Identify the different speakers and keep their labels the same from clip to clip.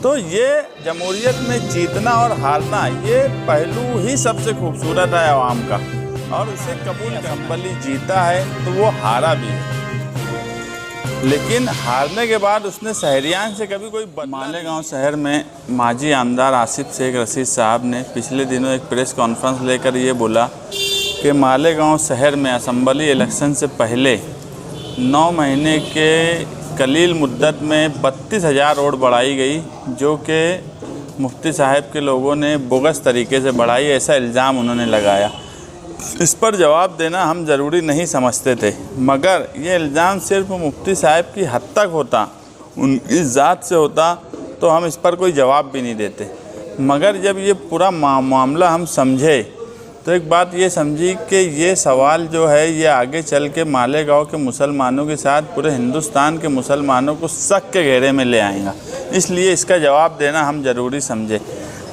Speaker 1: तो ये जमहूरियत में जीतना और हारना, ये पहलू ही सबसे खूबसूरत है आवाम का, और उसे कबूल असेंबली जीता है तो वो हारा भी है, लेकिन हारने के बाद उसने शहरियान से कभी कोई मालेगांव शहर में माजी आमदार आसिफ शेख रशीद साहब ने पिछले दिनों एक प्रेस कॉन्फ्रेंस लेकर ये बोला कि मालेगांव शहर में असेंबली इलेक्शन से पहले 9 महीने के कलील मुद्दत में 32,000 वोट बढ़ाई गई, जो कि मुफ्ती साहब के लोगों ने बोगस तरीके से बढ़ाई, ऐसा इल्ज़ाम उन्होंने लगाया। इस पर जवाब देना हम ज़रूरी नहीं समझते थे, मगर ये इल्ज़ाम सिर्फ मुफ्ती साहब की हद तक होता, उनकी ज़ात से होता तो हम इस पर कोई जवाब भी नहीं देते। मगर जब ये पूरा मामला हम समझे तो एक बात ये समझी कि ये सवाल जो है ये आगे चल के मालेगांव के मुसलमानों के साथ पूरे हिंदुस्तान के मुसलमानों को शक के घेरे में ले आएगा, इसलिए इसका जवाब देना हम ज़रूरी समझे।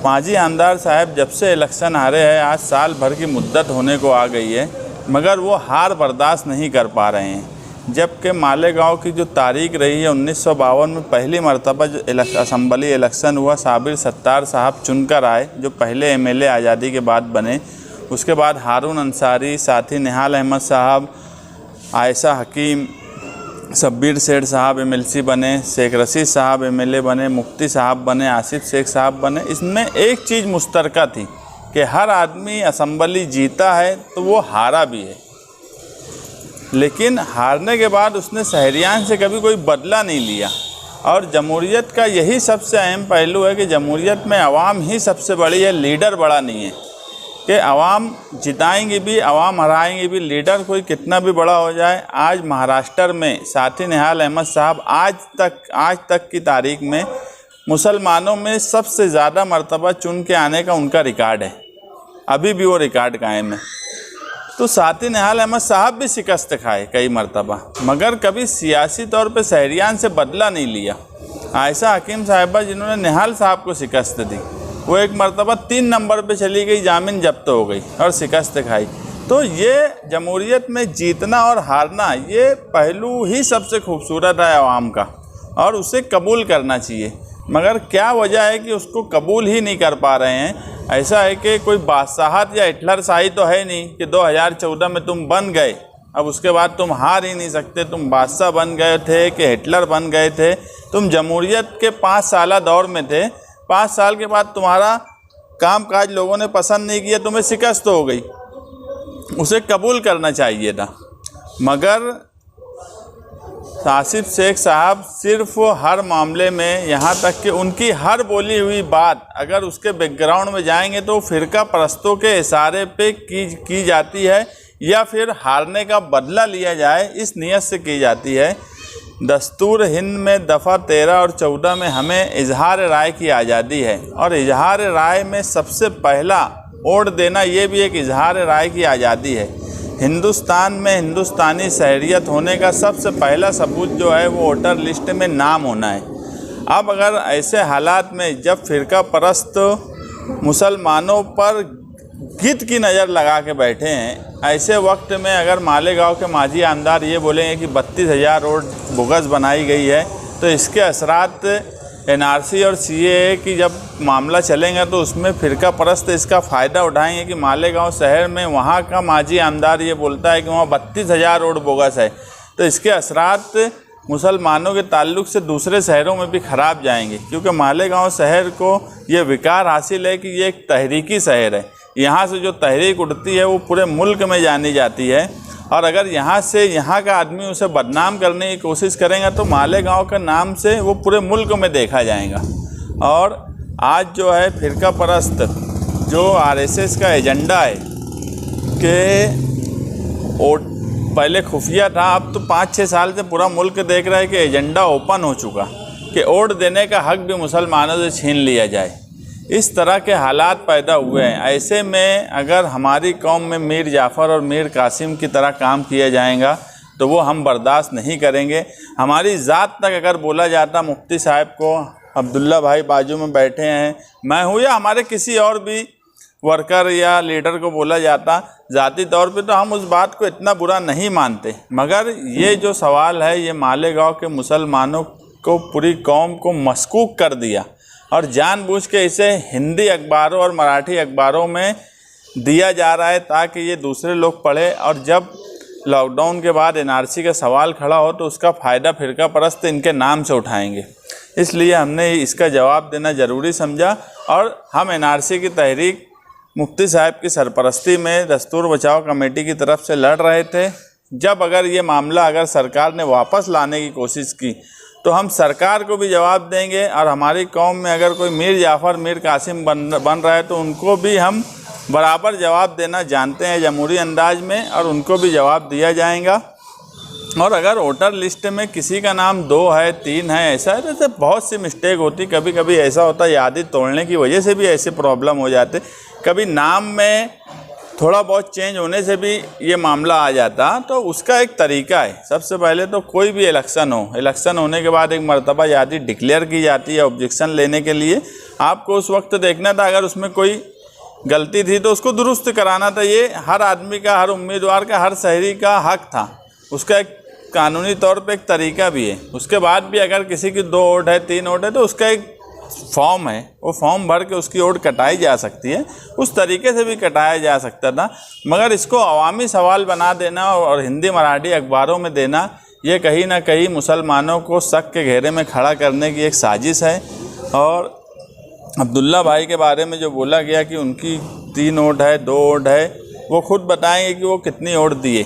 Speaker 1: माजी आमदार साहब जब से इलेक्शन हारे हैं, आज साल भर की मुद्दत होने को आ गई है, मगर वो हार बर्दाश्त नहीं कर पा रहे हैं। जबकि मालेगांव की जो तारीख रही है 1952 में पहली मरतबा जो असेंबली इलेक्शन हुआ, साबिर सत्तार साहब चुनकर आए, जो पहले MLA आज़ादी के बाद बने। उसके बाद हारून अंसारी, साथी निहाल अहमद साहब, आयशा हकीम, शब्बीर सेठ साहब MLC बने, शेख रशीद साहब MLA बने, मुफ्ती साहब बने, आसिफ शेख साहब बने। इसमें एक चीज़ मुश्तरका थी कि हर आदमी असेंबली जीता है तो वो हारा भी है, लेकिन हारने के बाद उसने शहरियान से कभी कोई बदला नहीं लिया। और जमहूरियत का यही सबसे अहम पहलू है कि जमहूरियत में आवाम ही सबसे बड़ी है, लीडर बड़ा नहीं है। कि आवाम जिताएंगे भी, आवाम हराएंगे भी, लीडर कोई कितना भी बड़ा हो जाए। आज महाराष्ट्र में साथी निहाल अहमद साहब आज तक की तारीख में मुसलमानों में सबसे ज़्यादा मर्तबा चुन के आने का उनका रिकॉर्ड है, अभी भी वो रिकॉर्ड कायम है। तो साथी निहाल अहमद साहब भी शिकस्त खाए कई मर्तबा, मगर कभी सियासी तौर पे शहरियान से बदला नहीं लिया। आयशा हकीम साहिबा जिन्होंने निहाल साहब को शिकस्त दी, वो एक मरतबा 3 नंबर पे चली गई, जामिन जब्त हो गई और शिकस्त खाई। तो ये जमहूरियत में जीतना और हारना, ये पहलू ही सबसे खूबसूरत है आवाम का, और उसे कबूल करना चाहिए। मगर क्या वजह है कि उसको कबूल ही नहीं कर पा रहे हैं? ऐसा है कि कोई बादशाहत या हिटलर शाही तो है नहीं कि 2014 में तुम बन गए, अब उसके बाद तुम हार ही नहीं सकते। तुम बादशाह बन गए थे कि हिटलर बन गए थे? तुम जमहूरियत के 5 साल दौर में थे, 5 साल के बाद तुम्हारा कामकाज लोगों ने पसंद नहीं किया, तुम्हें शिकस्त हो गई, उसे कबूल करना चाहिए था। मगर आसिफ शेख साहब सिर्फ हर मामले में, यहाँ तक कि उनकी हर बोली हुई बात अगर उसके बैकग्राउंड में जाएंगे तो फ़िरका परस्तों के इशारे पे की जाती है, या फिर हारने का बदला लिया जाए इस नियत से की जाती है। दस्तूर हिंद में दफ़ा 13 और 14 में हमें इजहार राय की आज़ादी है, और इजहार राय में सबसे पहला वोट देना ये भी एक इजहार राय की आज़ादी है। हिंदुस्तान में हिंदुस्तानी शहरियत होने का सबसे पहला सबूत जो है वो वोटर लिस्ट में नाम होना है। अब अगर ऐसे हालात में जब फ़िरका परस्त मुसलमानों पर गिद्ध की नज़र लगा के बैठे हैं, ऐसे वक्त में अगर मालेगांव के माजी आमदार ये बोलेंगे कि 32,000 वोट बोगस बनाई गई है, तो इसके असरात NRC और CAA की जब मामला चलेंगे तो उसमें फ़िरका परस्त इसका फ़ायदा उठाएंगे कि मालेगांव शहर में वहाँ का माजी आमदार ये बोलता है कि वहाँ 32,000 वोट बोगस है, तो इसके असरात मुसलमानों के ताल्लुक़ से दूसरे शहरों में भी ख़राब जाएंगे। क्योंकि मालेगांव शहर को ये विकार हासिल है कि ये एक तहरीकी शहर है, यहाँ से जो तहरीक उठती है वो पूरे मुल्क में जानी जाती है, और अगर यहाँ से यहाँ का आदमी उसे बदनाम करने की कोशिश करेगा तो मालेगांव के नाम से वो पूरे मुल्क में देखा जाएगा। और आज जो है फ़िरका परस्त जो RSS का एजेंडा है कि पहले खुफिया था, अब तो 5-6 साल से पूरा मुल्क देख रहा है कि एजेंडा ओपन हो चुका कि वोट देने का हक भी मुसलमानों से छीन लिया जाए। इस तरह के हालात पैदा हुए हैं। ऐसे में अगर हमारी कौम में मीर जाफ़र और मीर कासिम की तरह काम किया जाएगा तो वो हम बर्दाश्त नहीं करेंगे। हमारी ज़ात तक अगर बोला जाता मुफ्ती साहब को, अब्दुल्ला भाई बाजू में बैठे हैं, मैं हूँ, या हमारे किसी और भी वर्कर या लीडर को बोला जाता ज़ाती तौर पे, तो हम उस बात को इतना बुरा नहीं मानते। मगर ये जो सवाल है ये मालेगांव के मुसलमानों को, पूरी कौम को मशकूक कर दिया। और जानबूझ के इसे हिंदी अखबारों और मराठी अखबारों में दिया जा रहा है ताकि ये दूसरे लोग पढ़े, और जब लॉकडाउन के बाद एनआरसी का सवाल खड़ा हो तो उसका फ़ायदा फ़िरका परस्त इनके नाम से उठाएंगे। इसलिए हमने इसका जवाब देना ज़रूरी समझा और हम एनआरसी की तहरीक मुफ्ती साहब की सरपरस्ती में दस्तूर बचाओ कमेटी की तरफ से लड़ रहे थे। जब अगर ये मामला अगर सरकार ने वापस लाने की कोशिश की तो हम सरकार को भी जवाब देंगे, और हमारी कौम में अगर कोई मीर जाफ़र मीर कासिम बन रहा है तो उनको भी हम बराबर जवाब देना जानते हैं जमहूरी अंदाज में, और उनको भी जवाब दिया जाएगा। और अगर वोटर लिस्ट में किसी का नाम 2 है 3 है ऐसा है तो बहुत सी मिस्टेक होती, कभी कभी ऐसा होता है यादी तोड़ने की वजह से भी ऐसे प्रॉब्लम हो जाते, कभी नाम में थोड़ा बहुत चेंज होने से भी ये मामला आ जाता। तो उसका एक तरीका है, सबसे पहले तो कोई भी इलेक्शन हो, इलेक्शन होने के बाद एक मरतबा यादी डिक्लेयर की जाती है ऑब्जेक्शन लेने के लिए। आपको उस वक्त देखना था अगर उसमें कोई गलती थी तो उसको दुरुस्त कराना था। ये हर आदमी का, हर उम्मीदवार का, हर शहरी का हक था। उसका एक कानूनी तौर पे एक तरीका भी है। उसके बाद भी अगर किसी की 2 वोट है 3 वोट है तो उसका एक फॉर्म है, वो फॉर्म भर के उसकी वोट कटाई जा सकती है, उस तरीके से भी कटाया जा सकता था। मगर इसको अवामी सवाल बना देना और हिंदी मराठी अखबारों में देना, ये कहीं ना कहीं मुसलमानों को शक के घेरे में खड़ा करने की एक साजिश है। और अब्दुल्ला भाई के बारे में जो बोला गया कि उनकी 3 वोट है 2 वोट है, वो खुद बताएंगे कि वो कितनी वोट दिए।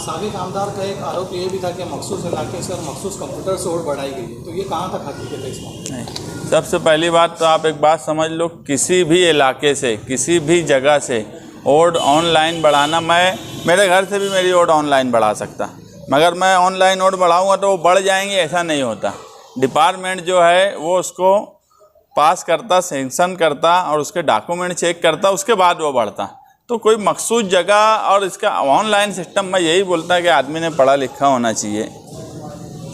Speaker 2: साबिक आमदार का एक आरोप ये भी था कि मखसूस इलाके से और मखसूस कंप्यूटर से वोट बढ़ाई गई, तो ये कहाँ तक हकीकत है इस मामले?
Speaker 1: सबसे पहली बात तो आप एक बात समझ लो, किसी भी इलाके से किसी भी जगह से वोट ऑनलाइन बढ़ाना, मैं मेरे घर से भी मेरी वोट ऑनलाइन बढ़ा सकता, मगर मैं ऑनलाइन वोट बढ़ाऊँगा तो वो बढ़ जाएंगे ऐसा नहीं होता। डिपार्टमेंट जो है वो उसको पास करता, सेंक्शन करता और उसके डॉक्यूमेंट चेक करता, उसके बाद वो बढ़ता। तो कोई मखसूस जगह और इसका ऑनलाइन सिस्टम, मैं यही बोलता कि आदमी ने पढ़ा लिखा होना चाहिए।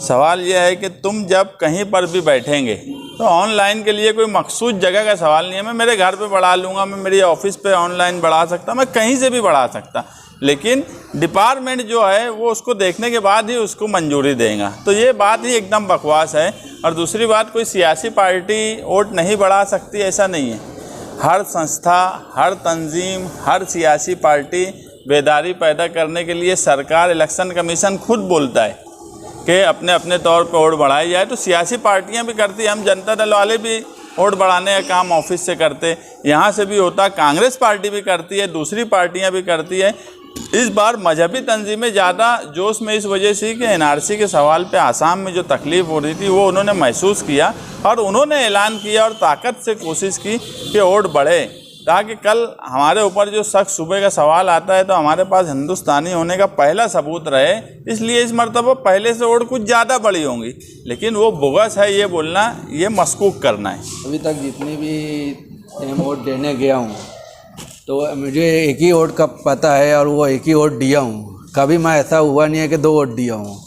Speaker 1: सवाल यह है कि तुम जब कहीं पर भी बैठेंगे तो ऑनलाइन के लिए कोई मखसूस जगह का सवाल नहीं है। मैं मेरे घर पे बढ़ा लूँगा, मैं मेरी ऑफिस पे ऑनलाइन बढ़ा सकता, मैं कहीं से भी बढ़ा सकता, लेकिन डिपार्टमेंट जो है वो उसको देखने के बाद ही उसको मंजूरी देगा। तो ये बात ही एकदम बकवास है। और दूसरी बात, कोई सियासी पार्टी वोट नहीं बढ़ा सकती ऐसा नहीं है। हर संस्था, हर तंजीम, हर सियासी पार्टी बेदारी पैदा करने के लिए सरकार, इलेक्शन कमीशन खुद बोलता है कि अपने अपने तौर पर वोट बढ़ाई जाए। तो सियासी पार्टियां भी करती हैं, हम जनता दल वाले भी वोट बढ़ाने का काम ऑफिस से करते, यहाँ से भी होता, कांग्रेस पार्टी भी करती है, दूसरी पार्टियां भी करती है। इस बार मजहबी तंजीमें ज़्यादा जोश में इस वजह से कि एनआरसी के सवाल पे आसाम में जो तकलीफ़ हो रही थी वो उन्होंने महसूस किया और उन्होंने ऐलान किया और ताकत से कोशिश की कि वोट बढ़े, ताकि कल हमारे ऊपर जो शख्स सुबह का सवाल आता है तो हमारे पास हिंदुस्तानी होने का पहला सबूत रहे। इसलिए इस मरतबा पहले से वोट कुछ ज़्यादा बड़ी होंगी, लेकिन वो बोगस है ये बोलना, ये मशकूक करना है।
Speaker 3: अभी तक जितनी भी वोट देने गया हूँ तो मुझे एक ही वोट का पता है और वो एक ही वोट दिया हूँ। कभी मैं ऐसा हुआ नहीं है कि 2 वोट दिया हूँ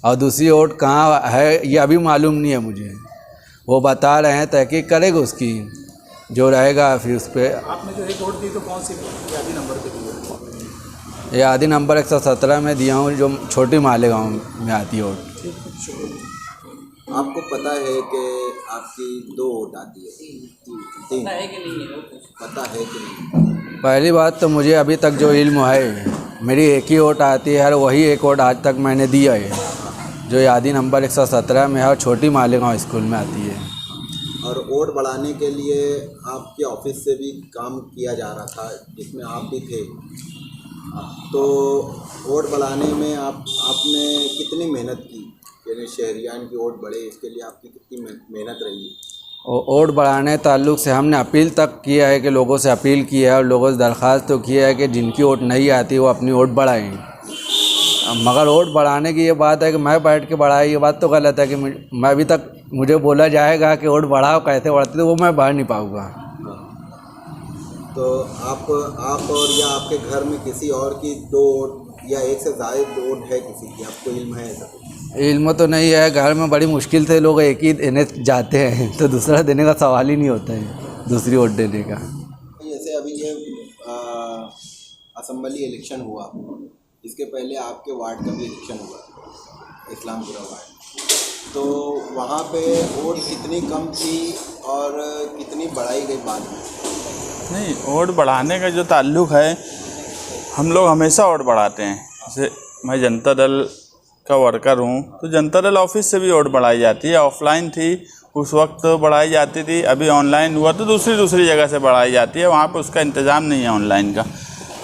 Speaker 3: और दूसरी वोट कहाँ है ये अभी मालूम नहीं है मुझे। वो बता रहे हैं, तहकीक करेगा उसकी जो रहेगा फिर उस पर।
Speaker 2: आपने जो एक वोट दी तो कौन सी यादी नंबर पे दी?
Speaker 3: यादी नंबर 117 में दिया हूँ, जो छोटी मालेगांव में आती है वोट।
Speaker 4: आपको पता है कि आपकी 2 वोट आती है, 3 पता है कि नहीं?
Speaker 3: पहली बात तो मुझे अभी तक जो इल्म है, मेरी एक ही वोट आती है और वही एक वोट आज तक मैंने दिया है, जो यादी नंबर 117 में है और छोटी मालेगांव स्कूल में आती है।
Speaker 4: और वोट बढ़ाने के लिए आपके ऑफिस से भी काम किया जा रहा था जिसमें आप भी थे, तो वोट बढ़ाने में आपने कितनी मेहनत की, यानी शहरियान की वोट बढ़े इसके लिए आपकी कितनी मेहनत रही?
Speaker 3: वोट बढ़ाने ताल्लुक़ से हमने अपील तक किया है कि लोगों से अपील की है और लोगों से दरख्वास्त तो किया है कि जिनकी वोट नहीं आती वो अपनी वोट बढ़ाएं। मगर वोट बढ़ाने की ये बात है कि मैं बैठ के बढ़ाई, ये बात तो गलत है कि मैं अभी तक मुझे बोला जाएगा कि वोट बढ़ाओ, कैसे बढ़ती तो वो मैं बढ़ा नहीं पाऊँगा।
Speaker 4: तो आप और या आपके घर में किसी और की 2 वोट या एक से ज़्यादा वोट है किसी की, आपको इल्म है ऐसा?
Speaker 3: इल्म तो नहीं है, घर में बड़ी मुश्किल से लोग एक ही देने जाते हैं तो दूसरा देने का सवाल ही नहीं होता है, दूसरी वोट देने का।
Speaker 4: जैसे अभी ये असम्बली इलेक्शन हुआ, इसके पहले आपके वार्ड का भी इलेक्शन हुआ, इस्लामपुरा वार्ड, तो वहाँ पे वोट कितनी कम थी और कितनी बढ़ाई गई बाद में?
Speaker 1: नहीं, वोट बढ़ाने का जो ताल्लुक़ है, हम लोग हमेशा वोट बढ़ाते हैं। जैसे मैं जनता दल का वर्कर हूँ, तो जनता दल ऑफिस से भी वोट बढ़ाई जाती है। ऑफलाइन थी उस वक्त बढ़ाई जाती थी, अभी ऑनलाइन हुआ तो दूसरी जगह से बढ़ाई जाती है। वहाँ पे उसका इंतज़ाम नहीं है ऑनलाइन का।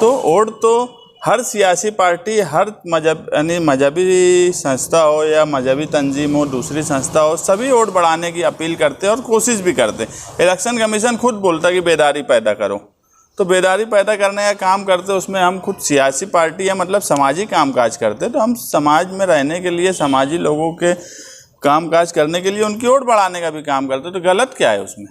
Speaker 1: तो वोट तो हर सियासी पार्टी, हर यानी मजहबी संस्था हो या मजहबी तंजीम हो, दूसरी संस्था हो, सभी वोट बढ़ाने की अपील करते हैं और कोशिश भी करते हैं। इलेक्शन कमीशन खुद बोलता है कि बेदारी पैदा करो, तो बेदारी पैदा करने का काम करते हैं। उसमें हम खुद सियासी पार्टी है, मतलब सामाजिक कामकाज करते हैं। तो हम समाज में रहने के लिए, समाजी लोगों के कामकाज करने के लिए उनकी वोट बढ़ाने का भी काम करते हैं। तो गलत क्या है उसमें?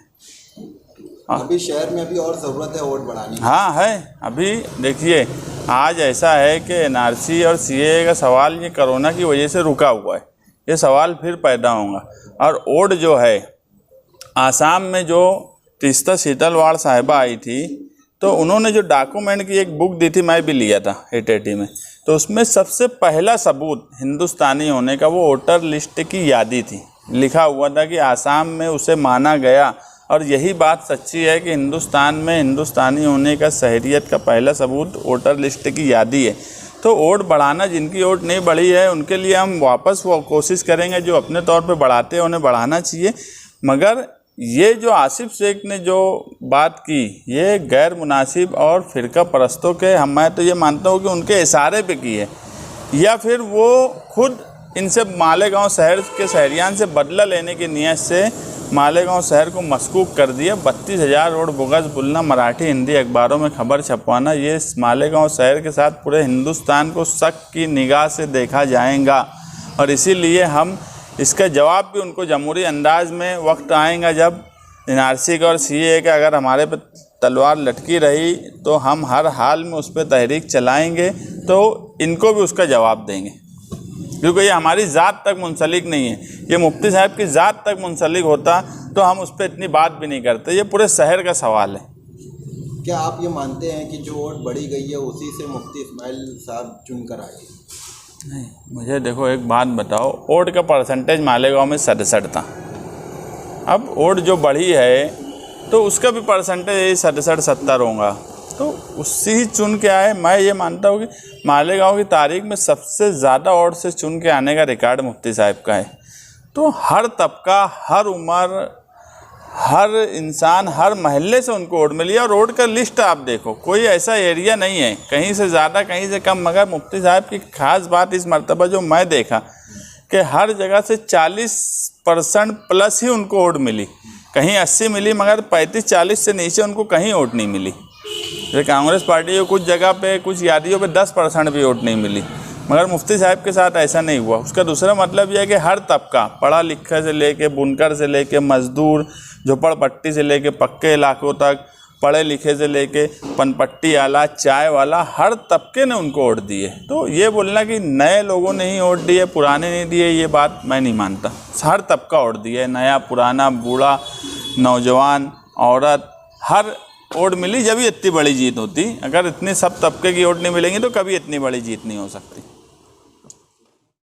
Speaker 4: अभी शहर में अभी और ज़रूरत है वोट बढ़ाने की।
Speaker 1: हाँ है। अभी देखिए, आज ऐसा है कि एनआरसी और सीएए का सवाल ये कोरोना की वजह से रुका हुआ है। ये सवाल फिर पैदा होगा। और वोट जो है, आसाम में जो तीस्ता सीतलवाड़ साहिबा आई थी, तो उन्होंने जो डॉक्यूमेंट की एक बुक दी थी, मैं भी लिया था एटीटी में, तो उसमें सबसे पहला सबूत हिंदुस्तानी होने का वो वोटर लिस्ट की यादी थी। लिखा हुआ था कि आसाम में उसे माना गया, और यही बात सच्ची है कि हिंदुस्तान में हिंदुस्तानी होने का शहरियत का पहला सबूत वोटर लिस्ट की यादी है। तो वोट बढ़ाना, जिनकी वोट नहीं बढ़ी है उनके लिए हम वापस वो कोशिश करेंगे। जो अपने तौर पे बढ़ाते हैं उन्हें बढ़ाना चाहिए। मगर ये जो आसिफ शेख ने जो बात की, ये गैर मुनासिब और फ़िरका परस्तों के, मैं तो ये मानता हूँ कि उनके इशारे पे की है, या फिर वो खुद इनसे मालेगांव शहर के शहरियान से बदला लेने की नीयत से मालेगांव शहर को मशकूक कर दिया। 32,000 वोट बोगस बोलना, मराठी हिंदी अखबारों में खबर छपवाना, ये मालेगांव शहर के साथ पूरे हिंदुस्तान को शक की निगाह से देखा जाएगा। और इसीलिए हम इसका जवाब भी उनको जमहूरी अंदाज में वक्त आएगा जब एनआरसी का और सीएए का अगर हमारे पे तलवार लटकी रही तो हम हर हाल में उस पर तहरीक चलाएंगे, तो इनको भी उसका जवाब देंगे। क्योंकि ये हमारी ज़ात तक मुंसलिक नहीं है। ये मुफ्ती साहब की ज़ात तक मुंसलिक होता तो हम उस पर इतनी बात भी नहीं करते। ये पूरे शहर का सवाल है।
Speaker 4: क्या आप ये मानते हैं कि जो वोट बढ़ी गई है उसी से मुफ्ती इस्माइल साहब चुनकर आए?
Speaker 1: नहीं, मुझे देखो एक बात बताओ, वोट का परसेंटेज मालेगांव में 67 था। अब वोट जो बढ़ी है तो उसका भी परसेंटेज 67-70 होगा, तो उससे ही चुन के आए। मैं ये मानता हूँ कि मालेगांव की तारीख में सबसे ज़्यादा वोट से चुन के आने का रिकॉर्ड मुफ्ती साहब का है। तो हर तबका, हर उम्र, हर इंसान, हर महल्ले से उनको वोट मिली। और वोट का लिस्ट आप देखो, कोई ऐसा एरिया नहीं है कहीं से ज़्यादा कहीं से कम। मगर मुफ्ती साहब की ख़ास बात इस मरतबा जो मैं देखा कि हर जगह से 40% प्लस ही उनको वोट मिली। कहीं 80 मिली, मगर 35-40 से नीचे उनको कहीं वोट नहीं मिली। जैसे कांग्रेस पार्टी को कुछ जगह पे, कुछ यादियों पे 10% भी वोट नहीं मिली, मगर मुफ्ती साहब के साथ ऐसा नहीं हुआ। उसका दूसरा मतलब यह है कि हर तबका, पढ़ा लिखा से लेके, बुनकर से लेके, मजदूर, झोपड़पट्टी से लेके पक्के इलाकों तक, पढ़े लिखे से लेके पनपट्टी वाला, चाय वाला, हर तबके ने उनको वोट दिए। तो ये बोलना कि नए लोगों ने ही वोट दिए, पुराने नहीं दिए, ये बात मैं नहीं मानता। हर तबका वोट दिए, नया, पुराना, बूढ़ा, नौजवान, औरत, हर वोट मिली। जब भी इतनी बड़ी जीत होती, अगर इतने सब तबके की वोट नहीं मिलेंगी तो कभी इतनी बड़ी जीत नहीं हो सकती।